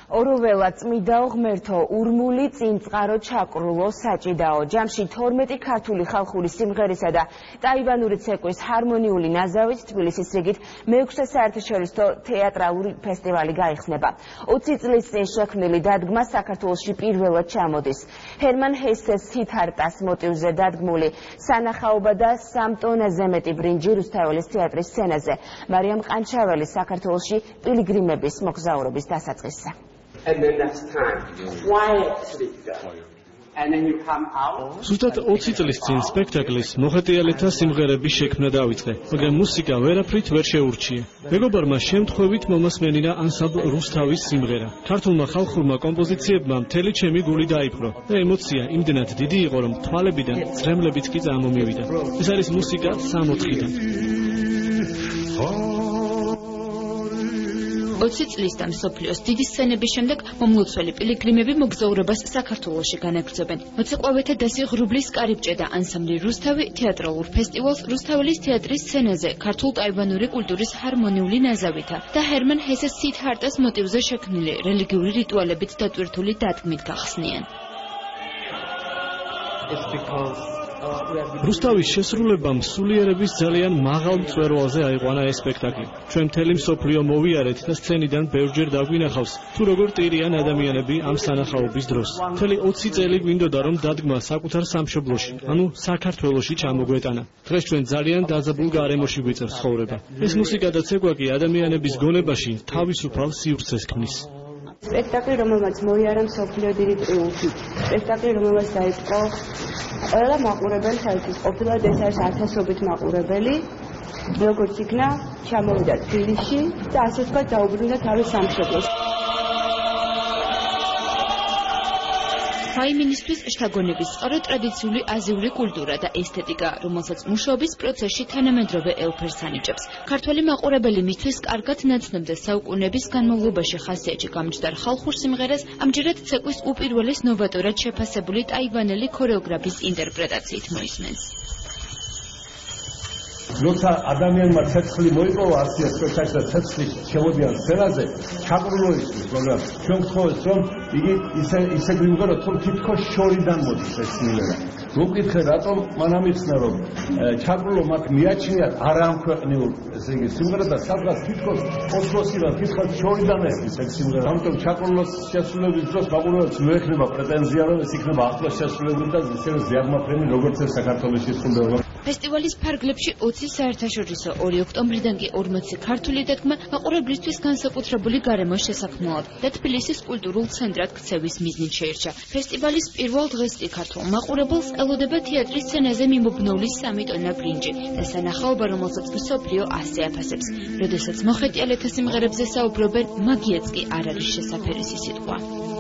ოროველა წმიდაო ღმერთო, ურმული წინწყარო ჩაკრულო საჭიდაო. ჯამში 12 ქართული ხალხური სიმღერისა და ტაივანური ცეკვის ჰარმონიული ნაზავით თბილისის რიგით მეექვსე საერთაშორისო თეატრალური ფესტივალი გაიხსნება. 20 წლის წინ შექმნილი დადგმა საქართველოში პირველად ჩამოდის. ჰერმან ჰესეს სითარტას მოტივზე დადგმული სანახაობა და 3 ტონაზე მეტი ბრინჯი რუსთაველის თეატრის სცენაზე. მარიამ ყანჩაველი საქართველოში პილიგრიმების მოგზაურობის დასაწყისზე. And then next time, quietly go. And then you come out. Ზუსტად 20 წლის წინ სპექტაკლის მოხეტიალეთა სიმღერების შექმნა დაიწყე, მაგრამ მუსიკა ვერაფრით ვერ შეურჩია. მეგობარმა შემთხვევით მომასმენინა ანსამბლ რუსთავის სიმღერა. ქართულმა ხალხურმა კომპოზიციებმა მთელი ჩემი გული დაიპყრო და ემოცია იმდენად დიდი იყო, რომ თვალებიდან წრემლებიც კი წარმომივიდა. ეს არის მუსიკა 6-4-დან. 20 წლის და მსოფლიოს დიდი სცენების შემდეგ მომლოცველი პილიგრიმები მოგზაურობას საქართველოში განაგრძობენ. მოცეკვავეთა დასი ღრუბლის კარიბჭე და ანსამბლი რუსთავი თეატრალურ ფესტივალს რუსთაველის თეატრის სცენაზე ქართულ-ტაივანური კულტურის ჰარმონიული ნაზავითა და ჰერმან ჰესეს სითარტას მოტივზე შექმნილი რელიგიური რიტუალებით დატვირთული დადგმით გახსნიან. რუსთავის შესრულებამ სულიერების ძალიან მაღალ მწვერვალზე აიყვანა ეს სპექტაკლი. ჩვენ მთელი მსოფლიო მოვიარეთ და სცენიდან ბევრჯერ დაგვინახავს, თუ როგორ ტირიან ადამიანები ამ სანახაობის დროს. მთელი 20 წელი გვინდოდა, რომ დადგმა საკუთარ სამშობლოში, ანუ საქართველოში ჩამოგვეტანა. დღეს ჩვენ ძალიან დაძაბულ გარემოში გვიწევს ცხოვრება. ეს მუსიკა და ცეკვა კი ადამიანების გონებაში თავისუფალ სივრცეს ქმნის. სპექტაკლი, რომელმაც მოიარა მსოფლიო დიდი ტრიუმფი. სპექტაკლი, რომელმაც დაიწყო ყველა მაყურებელი საერთოდ ყოფილად ეს არის ათასობით მაყურებელი, როგორც იქნა ჩამოვიდა თბილისში და ასე თქვა დაუბრუნდა თავის სამშობლოს. ფაიმინისტვის შთაგონების წყარო ტრადიციული აზიური კულტურა და ესთეტიკა, რომელსაც მუშაობის პროცესში თანამედროვე ელფერს ანიჭებს. ქართველი მაყურებელი მისთვის კარგად ნაცნობ და საუკუნეების განმავლობაში ხასიათში გამჯდარ ხალხურ სიმღერას ამჯერად ცეკვის უპირველეს ნოვატორად შეფასებული ტაივანელი ქორეოგრაფის ინტერპრეტაციით მოისმენს. როცა ადამიანმა ცეცხლი მოიპოვა ასია სპექტაკლი და ცეცხლი შემოდიან სცენაზე, ჩაკრულო ისმის, მაგრამ ჩვენ გთხოვეთ, რომ იგი ისე გვიმღეროთ, რომ თითქოს შორიდან მოდის ეს სიმღერა. მოგკითხე, რატომ მან ამიხსნა, რომ ჩაკრულო მათ მიაჩნიათ არაამქვეყნიურ ესე იგი სიმღერა და სადღაც თითქოს ოსლოსიდან თითქოს შორიდან ეს სიმღერა. ამიტომ ჩაკრულოს შესრულების დროს მაყურებელს მოექნება პრეტენზია, რომ ეს იქნება ახლოს შესრულებული და ისევე ზიაღმაფრენი, როგორც ეს საქართველოში სრულდება. ფესტივალის ფარგლებში 20 საერთაშორისო 2 ოქტომბრიდან კი 40 ქართული დადგმა მაყურებლისთვის განსაკუთრებული გარემოს შესაქმნელად და თბილისის კულტურულ ცენტრად ქცევის მიზნით შეირჩა. ფესტივალის პირველ დღეს კი ქართულ მაყურებელს ელოდება თეატრის სცენაზე მიმობნეული 3 ტონა ბრინჯი და სანახაობა, რომელსაც მსოფლიო ასე აფასებს. როდესაც მოხეტიალეთა სიმღერებზე საუბრობენ, მაგიაც კი არ არის შესაფერისი სიტყვა.